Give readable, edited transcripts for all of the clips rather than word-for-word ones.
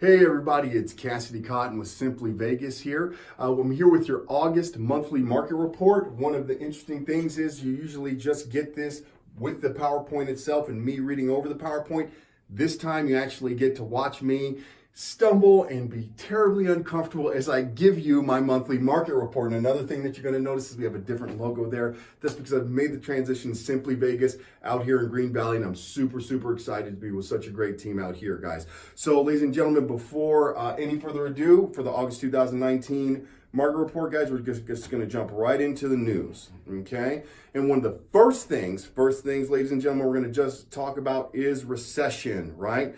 Hey everybody, it's Cassidy Cotten with Simply Vegas here. I'm here with your August monthly market report. One of the interesting things is you usually just get this with the PowerPoint itself and me reading over the PowerPoint. This time you actually get to watch me stumble and be terribly uncomfortable as I give you my monthly market report. And another thing that you're going to notice is we have a different logo there. That's because I've made the transition to Simply Vegas out here in Green Valley, and I'm super excited to be with such a great team out here, guys. So, ladies and gentlemen, before any further ado, for the August 2019 market report, guys, we're just going to jump right into the news, okay? And one of the first things, ladies and gentlemen, we're going to just talk about is recession, right?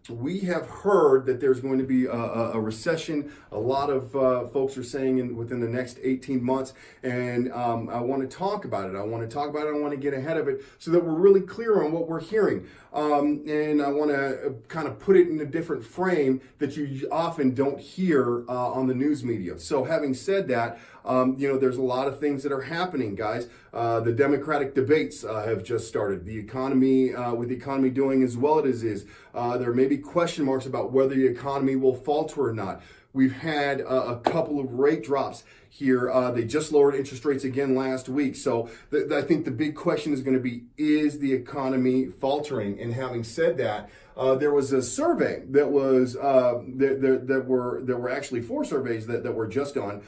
We have heard that there's going to be a recession. A lot of folks are saying within the next 18 months, and I want to talk about it. I want to get ahead of it so that we're really clear on what we're hearing. And I want to kind of put it in a different frame that you often don't hear on the news media. So having said that, there's a lot of things that are happening, guys. The Democratic debates have just started. The economy, with the economy doing as well as it is, there may be question marks about whether the economy will falter or not. We've had a couple of rate drops here. They just lowered interest rates again last week. So I think the big question is going to be, is the economy faltering? And having said that, there was a survey that was, there were actually 4 surveys that were just done.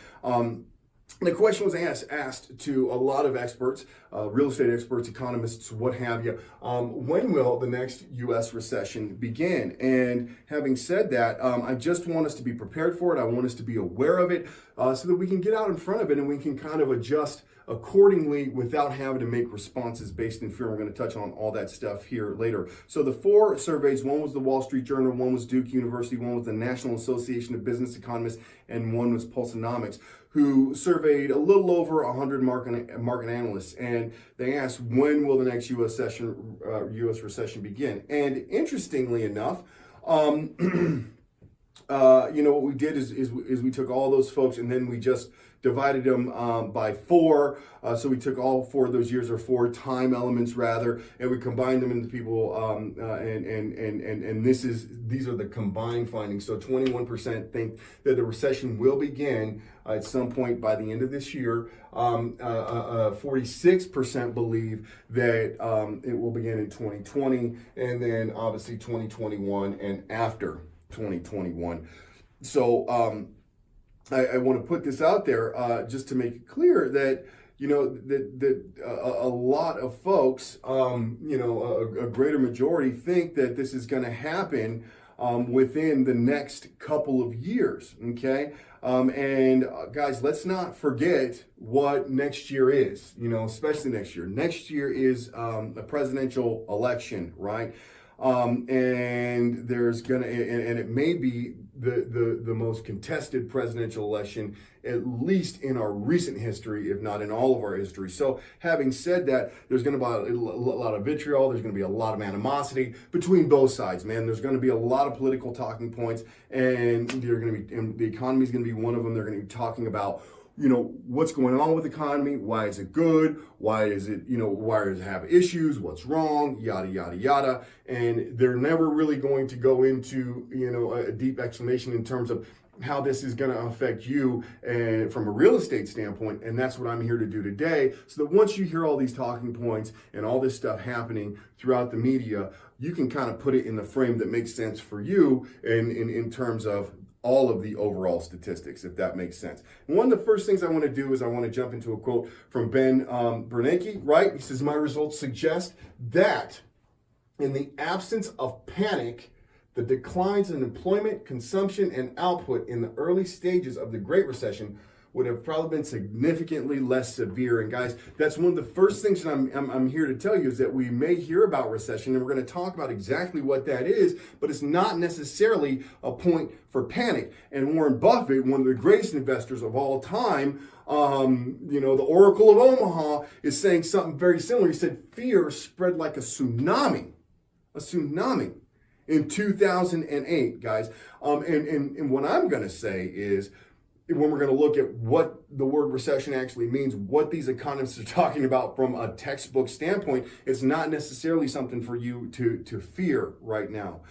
The question was asked to a lot of experts, real estate experts, economists, what have you. When will the next U.S. recession begin? And having said that, I just want us to be prepared for it. I want us to be aware of it so that we can get out in front of it and we can kind of adjust accordingly without having to make responses based in fear. We're going to touch on all that stuff here later. So the 4 surveys, one was the Wall Street Journal, one was Duke University, one was the National Association of Business Economists, and one was Pulseonomics, who surveyed a little over 100 market analysts. And they asked, when will the next U.S. recession begin? And interestingly enough, what we did is we took all those folks and then we just divided them by 4. So we took all 4 of those years, or 4 time elements rather, and we combined them into people. And these are the combined findings. So 21% think that the recession will begin at some point by the end of this year. 46% believe that it will begin in 2020, and then obviously 2021 and after 2021. So I want to put this out there just to make it clear that a lot of folks, a greater majority think that this is going to happen within the next couple of years. Okay, and guys, let's not forget what next year is. Especially next year. Next year is a presidential election, right? And there's and it may be the most contested presidential election, at least in our recent history, if not in all of our history. So having said that, there's going to be a lot of vitriol. There's going to be a lot of animosity between both sides, man. There's going to be a lot of political talking points, and the economy is going to be one of them. They're going to be talking about, what's going on with the economy? Why is it good? Why does it have issues? What's wrong? Yada, yada, yada. And they're never really going to go into, a deep explanation in terms of how this is going to affect you and from a real estate standpoint. And that's what I'm here to do today. So that once you hear all these talking points and all this stuff happening throughout the media, you can kind of put it in the frame that makes sense for you in terms of all of the overall statistics, if that makes sense. And one of the first things I want to do is I want to jump into a quote from Ben Bernanke, right? He says, "My results suggest that in the absence of panic, the declines in employment, consumption, and output in the early stages of the Great Recession would have probably been significantly less severe." And guys, that's one of the first things that I'm here to tell you, is that we may hear about recession, and we're going to talk about exactly what that is, but it's not necessarily a point for panic. And Warren Buffett, one of the greatest investors of all time, the Oracle of Omaha, is saying something very similar. He said, fear spread like a tsunami in 2008, guys. And what I'm going to say is, when we're going to look at what the word recession actually means, what these economists are talking about from a textbook standpoint, it's not necessarily something for you to fear right now.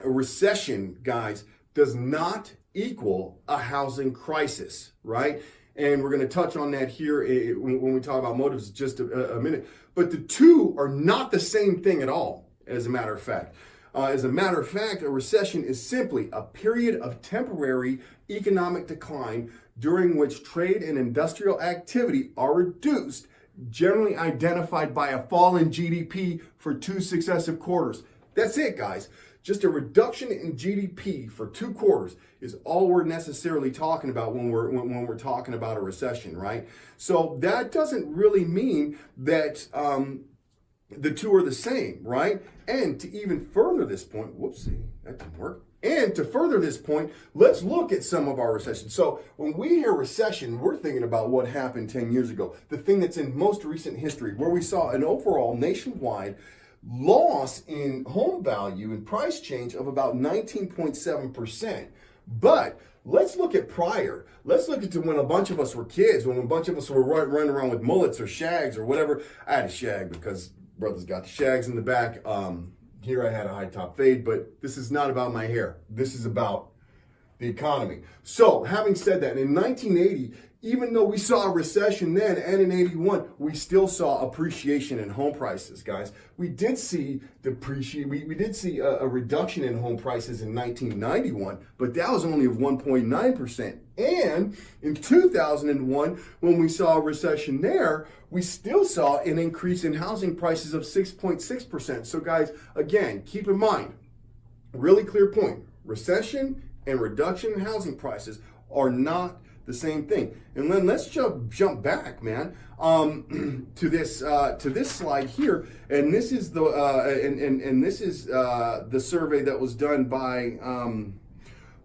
a recession, guys, does not equal a housing crisis, right? And we're going to touch on that here when we talk about motives in just a minute. But the two are not the same thing at all, as a matter of fact. A recession is simply a period of temporary economic decline during which trade and industrial activity are reduced, generally identified by a fall in GDP for 2 successive quarters. That's it, guys. Just a reduction in GDP for 2 quarters is all we're necessarily talking about when we're talking about a recession, right? So that doesn't really mean that the two are the same, right? And to even further this point, whoopsie, that didn't work. And to further this point, let's look at some of our recessions. So when we hear recession, we're thinking about what happened 10 years ago, the thing that's in most recent history, where we saw an overall nationwide loss in home value and price change of about 19.7%. But let's look at prior. Let's look at when a bunch of us were kids, when a bunch of us were running around with mullets or shags or whatever. I had a shag because brothers got the shags in the back. Here I had a high top fade, but this is not about my hair. This is about the economy. So having said that, in 1980, even though we saw a recession then, and in 81, we still saw appreciation in home prices, guys. We did see we did see a reduction in home prices in 1991, but that was only of 1.9%. And in 2001, when we saw a recession there, we still saw an increase in housing prices of 6.6%. So guys, again, keep in mind, really clear point, recession and reduction in housing prices are not the same thing. And then let's jump back, man, to this slide here. And this is the the survey that was done by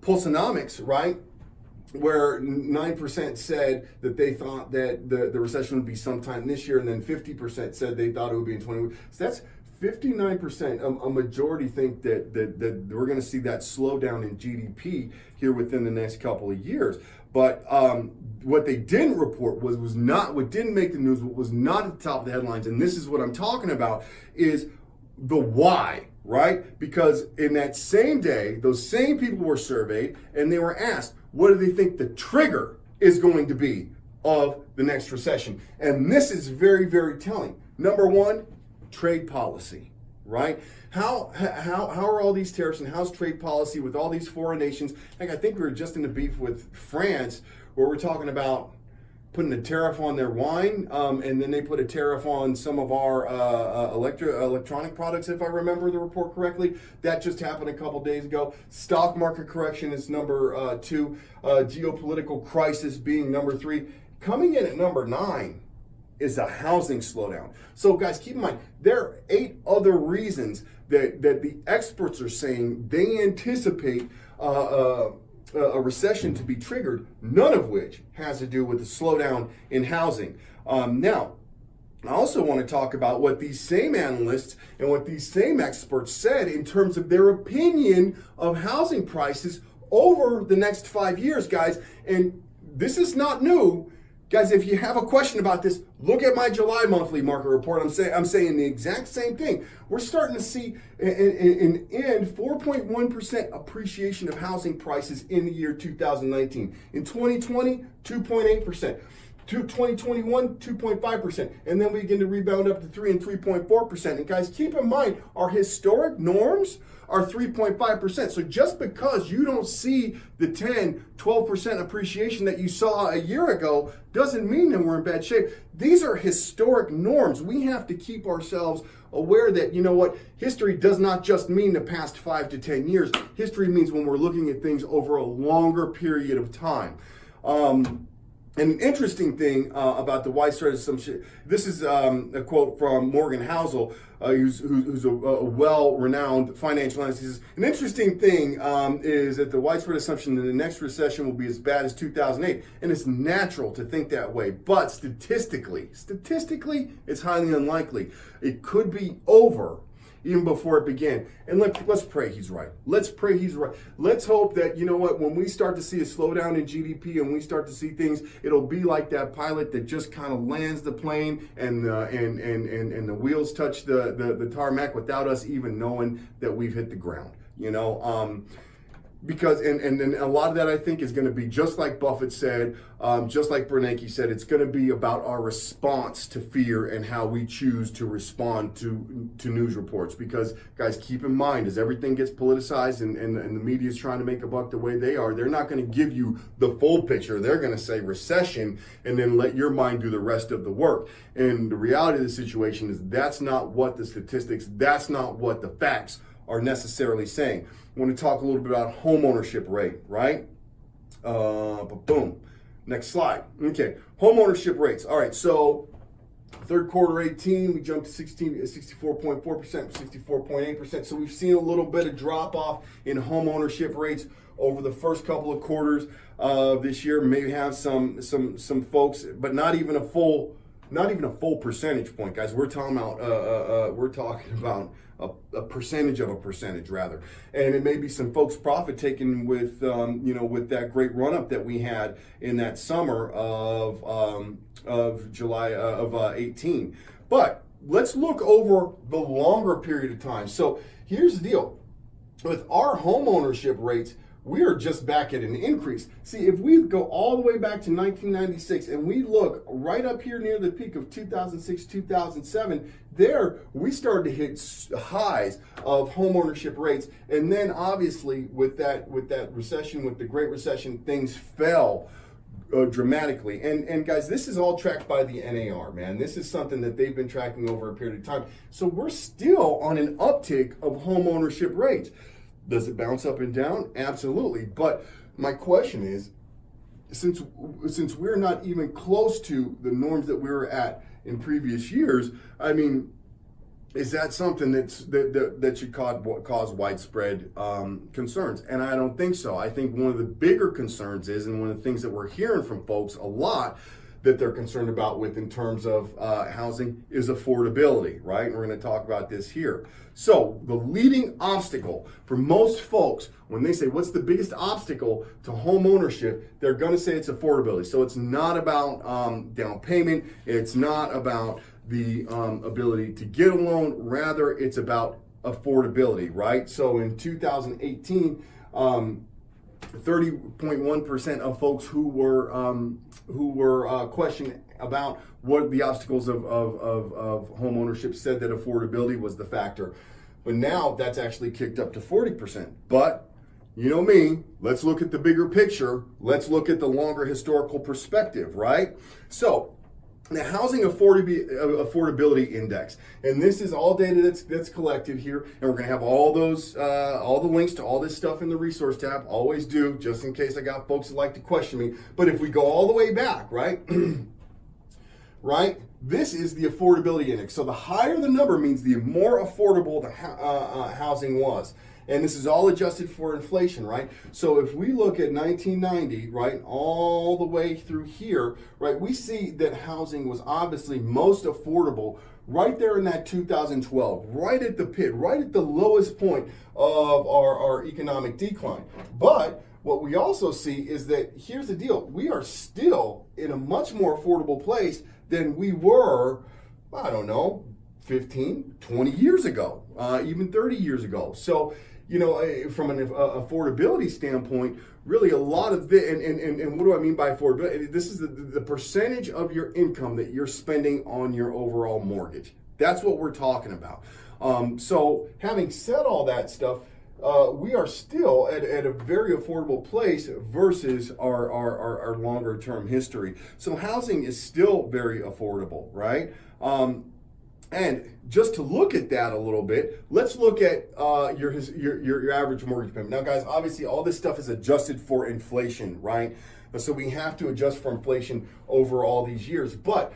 Pulsonomics, right? Where 9% said that they thought that the recession would be sometime this year, and then 50% said they thought it would be in 20. So that's 59%, a majority think that we're going to see that slowdown in GDP here within the next couple of years. But what they didn't report was not, what didn't make the news, what was not at the top of the headlines, and this is what I'm talking about, is the why, right? Because in that same day, those same people were surveyed, and they were asked, what do they think the trigger is going to be of the next recession? And this is very, very telling. Number one, trade policy, right? How are all these tariffs and how's trade policy with all these foreign nations? Like, I think we were just in a beef with France where we're talking about putting a tariff on their wine, and then they put a tariff on some of our electronic products, if I remember the report correctly. That just happened a couple days ago. Stock market correction is number 2. Geopolitical crisis being number 3. Coming in at number 9 is a housing slowdown. So guys, keep in mind, there are 8 other reasons that the experts are saying they anticipate a recession to be triggered, none of which has to do with the slowdown in housing. Now, I also want to talk about what these same analysts and what these same experts said in terms of their opinion of housing prices over the next 5 years, guys. And this is not new. Guys, if you have a question about this, look at my July monthly market report. I'm saying the exact same thing. We're starting to see an end 4.1% appreciation of housing prices in the year 2019. In 2020, 2.8%. 2021, 2.5%. And then we begin to rebound up to 3 and 3.4%. And guys, keep in mind, our historic norms are 3.5%. So just because you don't see the 10, 12% appreciation that you saw a year ago doesn't mean that we're in bad shape. These are historic norms. We have to keep ourselves aware that, you know what, history does not just mean the past 5 to 10 years. History means when we're looking at things over a longer period of time. And an interesting thing about the widespread assumption, this is a quote from Morgan Housel, who's a well-renowned financial analyst. He says, an interesting thing is that the widespread assumption that the next recession will be as bad as 2008. And it's natural to think that way. But statistically, it's highly unlikely. It could be over even before it began. And let's pray he's right. Let's pray he's right. Let's hope that, you know what, when we start to see a slowdown in GDP and we start to see things, it'll be like that pilot that just kind of lands the plane and the wheels touch the tarmac without us even knowing that we've hit the ground. Because and then a lot of that I think is going to be just like Buffett said, just like Bernanke said. It's going to be about our response to fear and how we choose to respond to news reports. Because guys, keep in mind, as everything gets politicized and the media is trying to make a buck the way they are, they're not going to give you the full picture. They're going to say recession and then let your mind do the rest of the work. And the reality of the situation is that's not what the statistics, that's not what the facts are necessarily saying. I want to talk a little bit about home ownership rate, right? Boom. Next slide. Okay, home ownership rates. All right, so third quarter 18, we jumped to 64.4%, 64.8%. So we've seen a little bit of drop off in home ownership rates over the first couple of quarters of this year. Maybe have some folks, but not even a full percentage point, guys. We're talking about a percentage of a percentage, rather. And it may be some folks' profit taken with with that great run up that we had in that summer of July of 18. But let's look over the longer period of time. So here's the deal with our home ownership rates. We are just back at an increase. See, if we go all the way back to 1996 and we look right up here near the peak of 2006, 2007, there we started to hit highs of home ownership rates. And then obviously with that recession, with the Great Recession, things fell dramatically. And guys, this is all tracked by the NAR, man. This is something that they've been tracking over a period of time. So we're still on an uptick of home ownership rates. Does it bounce up and down? Absolutely. But my question is, since we're not even close to the norms that we were at in previous years, I mean, is that something that should cause widespread concerns? And I don't think so. I think one of the bigger concerns is, and one of the things that we're hearing from folks a lot that they're concerned about with in terms of housing is affordability, right? And we're going to talk about this here. So the leading obstacle for most folks, when they say, what's the biggest obstacle to home ownership, they're going to say it's affordability. So it's not about down payment. It's not about the ability to get a loan. Rather, it's about affordability, right? So in 2018, 30.1% of folks who were questioned about what the obstacles of home ownership said that affordability was the factor. But now that's actually kicked up to 40%. But you know me, let's look at the bigger picture. Let's look at the longer historical perspective, right? So the Housing Affordability Index, and this is all data that's collected here, and we're going to have all the links to all this stuff in the resource tab. Always do, just in case I got folks that like to question me. But if we go all the way back, right, right, this is the affordability index. So the higher the number means the more affordable the housing was. And this is all adjusted for inflation, right? So if we look at 1990, right, all the way through here, right, we see that housing was obviously most affordable right there in that 2012, right at the pit, right at the lowest point of our economic decline. But what we also see is that here's the deal. We are still in a much more affordable place than we were, I don't know, 15, 20 years ago, even 30 years ago. So, you know, from an affordability standpoint, really a lot of it, and what do I mean by affordability? This is the percentage of your income that you're spending on your overall mortgage. That's what we're talking about. So having said all that stuff, we are still at a very affordable place versus our longer term history. So housing is still very affordable, right? And just to look at that a little bit, let's look at your average mortgage payment. Now, guys, obviously all this stuff is adjusted for inflation, right? So we have to adjust for inflation over all these years. But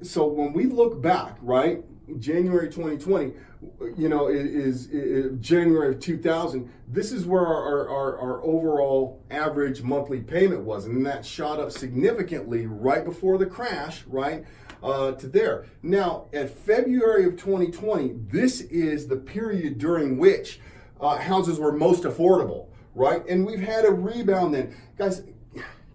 so when we look back, right, January 2020, you know, is January of 2000. This is where our overall average monthly payment was, and that shot up significantly right before the crash, right? To there. Now, at February of 2020, this is the period during which houses were most affordable, right? And we've had a rebound then. Guys,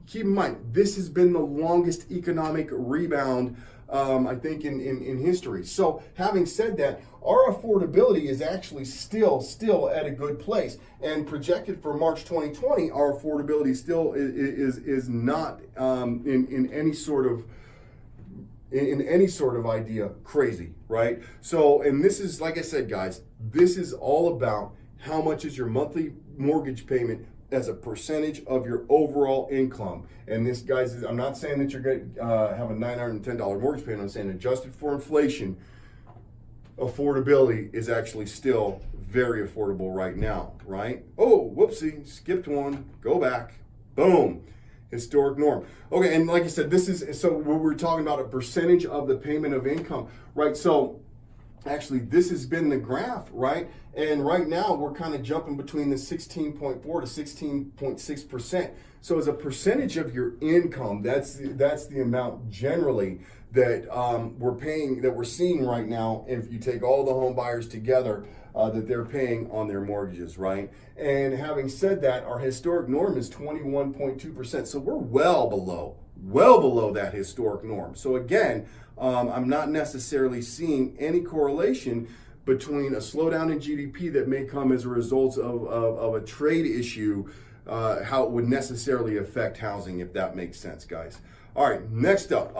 keep in mind, this has been the longest economic rebound I think, in history. So having said that, our affordability is actually still at a good place. And projected for March 2020, our affordability still is not in any sort of idea crazy, right? So, and this is, like I said, guys, this is all about how much is your monthly mortgage payment as a percentage of your overall income. And this, guys, I'm not saying that you're going to have a $910 mortgage payment. I'm saying adjusted for inflation, affordability is actually still very affordable right now, right? Oh, whoopsie, skipped one, go back, boom. Historic norm. Okay, and like I said, this is, so we're talking about a percentage of the payment of income, right? So actually, this has been the graph, right? And right now, we're kind of jumping between the 16.4 to 16.6%. So as a percentage of your income, that's the amount generally that we're paying, that we're seeing right now, if you take all the home buyers together, that they're paying on their mortgages, right? And having said that, our historic norm is 21.2%. So we're well below that historic norm. So again, I'm not necessarily seeing any correlation between a slowdown in GDP that may come as a result of a trade issue, how it would necessarily affect housing, if that makes sense, guys. All right, next up,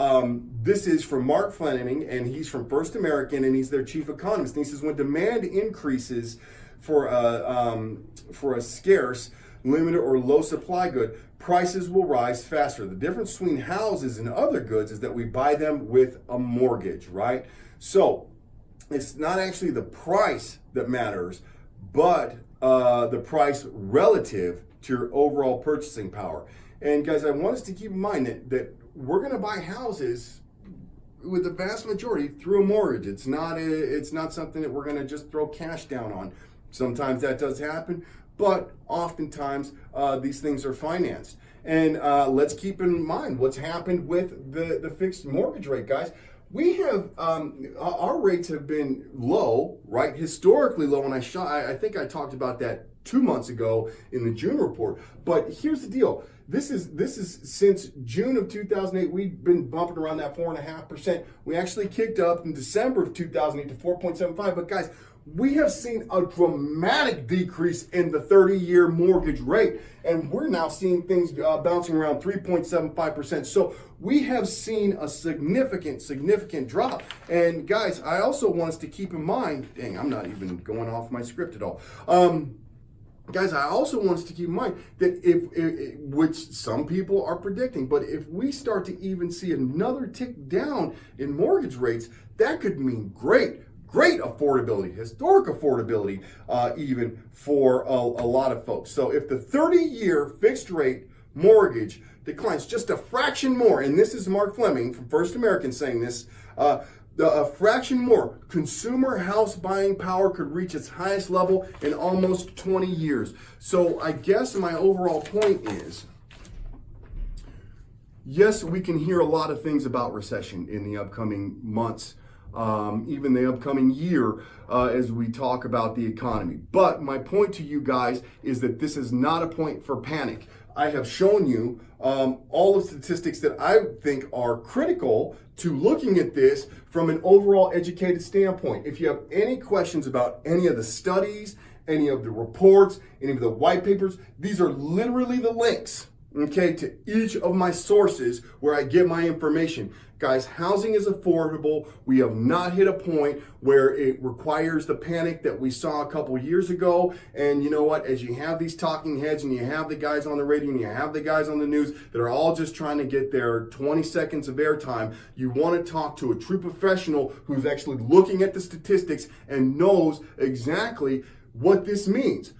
this is from Mark Fleming, and he's from First American, and he's their chief economist. And he says, when demand increases for a scarce, limited, or low supply good, prices will rise faster. The difference between houses and other goods is that we buy them with a mortgage, right? So it's not actually the price that matters, but the price relative to your overall purchasing power. And guys, I want us to keep in mind that we're going to buy houses with the vast majority through a mortgage. It's not something that we're going to just throw cash down on. Sometimes that does happen, but oftentimes these things are financed. And let's keep in mind what's happened with the fixed mortgage rate, guys. We have our rates have been low, right? Historically low, and I think I talked about that 2 months ago in the June report. But here's the deal: this is since June of 2008, we've been bumping around that 4.5%. We actually kicked up in December of 2008 to 4.75. But guys, we have seen a dramatic decrease in the 30-year mortgage rate, and we're now seeing things bouncing around 3.75%. So we have seen a significant drop. And guys, I also want us to keep in mind, dang, I'm not even going off my script at all. Guys, I also want us to keep in mind that if which some people are predicting, but if we start to even see another tick down in mortgage rates, that could mean great affordability, historic affordability, even for a lot of folks. So if the 30-year fixed rate mortgage declines just a fraction more, and this is Mark Fleming from First American saying this, a fraction more, consumer house buying power could reach its highest level in almost 20 years. So I guess my overall point is, yes, we can hear a lot of things about recession in the upcoming months, even the upcoming year, as we talk about the economy. But my point to you guys is that this is not a point for panic. I have shown you all the statistics that I think are critical to looking at this from an overall educated standpoint. If you have any questions about any of the studies, any of the reports, any of the white papers, these are literally the links, okay, to each of my sources where I get my information. Guys, housing is affordable. We have not hit a point where it requires the panic that we saw a couple years ago. And you know what? As you have these talking heads and you have the guys on the radio and you have the guys on the news that are all just trying to get their 20 seconds of airtime, you want to talk to a true professional who's actually looking at the statistics and knows exactly what this means.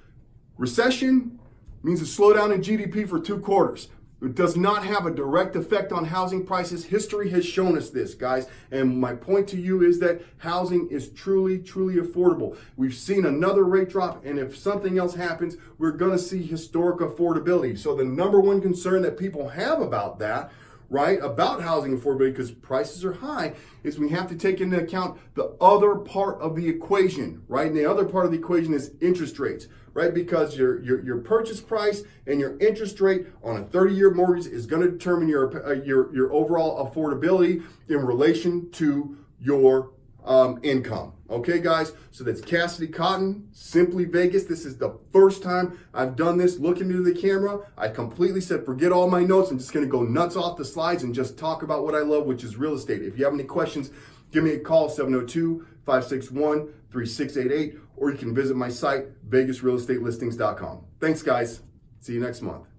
Recession means a slowdown in GDP for 2 quarters. It does not have a direct effect on housing prices. History has shown us this, guys. And my point to you is that housing is truly affordable. We've seen another rate drop, and if something else happens, we're going to see historic affordability. So the number one concern that people have about that right, about housing affordability, because prices are high, is we have to take into account the other part of the equation, right? And the other part of the equation is interest rates, right? Because your purchase price and your interest rate on a 30-year mortgage is going to determine your overall affordability in relation to your income. Okay, guys, so that's Cassidy Cotten, Simply Vegas. This is the first time I've done this looking into the camera. I completely said, forget all my notes. I'm just going to go nuts off the slides and just talk about what I love, which is real estate. If you have any questions, give me a call, 702-561-3688, or you can visit my site, vegasrealestatelistenings.com. Thanks, guys. See you next month.